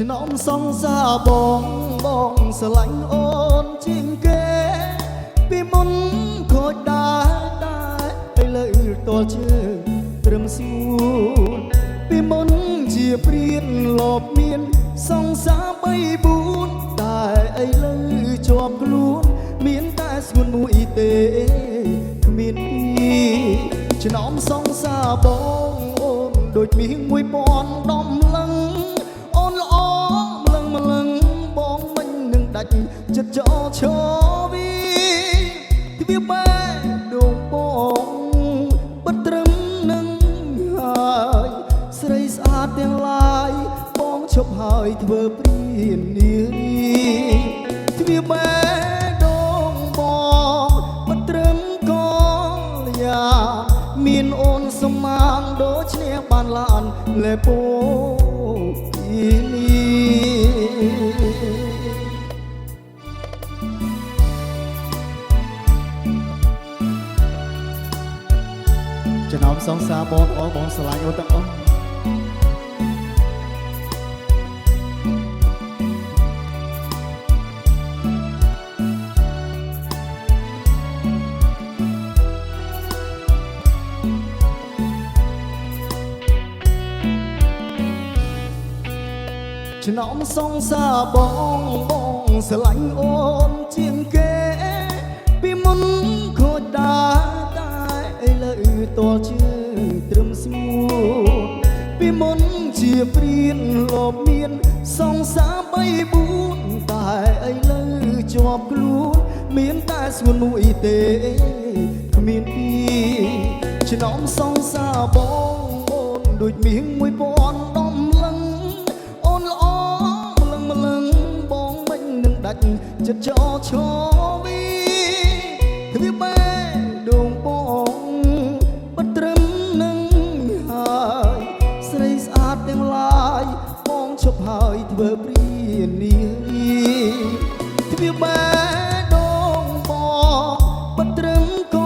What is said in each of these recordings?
ឆ្នាំសងសាបងស្រឡាញ់អូនជាងគេពីមុនខូចដែរឥឡូវតលជើងត្រឹមស្ងួនពីមុនជាព្រៀនលបមានសងសា3-4តែឥឡូវជាប់ខ្លួនមានតែស្ងួនមួយទេគ្មានពីរឆ្នាំសងសាបងអូនដូចមាស1000ដំឡឹងអូនល្អម្លឹងបងមិននឹងដាច់ចិត្តចោលឈរវីទ្វាបែដងបងបិទត្រឹមនឹងហើយស្រីស្អាតទាំងឡាយបងឈប់ហើយធ្វើព្រានារីទ្វាបែដងបងបិទត្រឹមកលយាមានអូនសមាងដូចឈ្នះបានឡានលេពោពីនេះចំណោមសងសាបងស្រឡាញ់អូនទាំងអស់ឆ្នាំសងសាបងស្រឡាញ់អូនជាងគេពីមុនខូចដែរឥឡូវតលជើងត្រឹមស្ងួនពីមុនជាព្រៀនលបមានសងសា3-4តែឥឡូវជាប់ខ្លួនមានតែស្ងួនមួយទេគ្មានពីរឆ្នាំសងសាបងអូនដូចមាស1000ដំឡឹងអូនល្អម្លឹងបងមិននឹងដាច់ចិត្តចោលឈរវីទ្វាបែដងបងបិទត្រឹមនឹងហើយស្រីស្អាតទាំងឡាយបងឈប់ហើយធ្វើព្រានារីទ្វាបែដងបងបិទត្រឹមក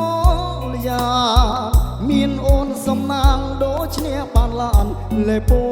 លយាមានអូនសំណាងដូចឈ្នះបានឡានលេពោ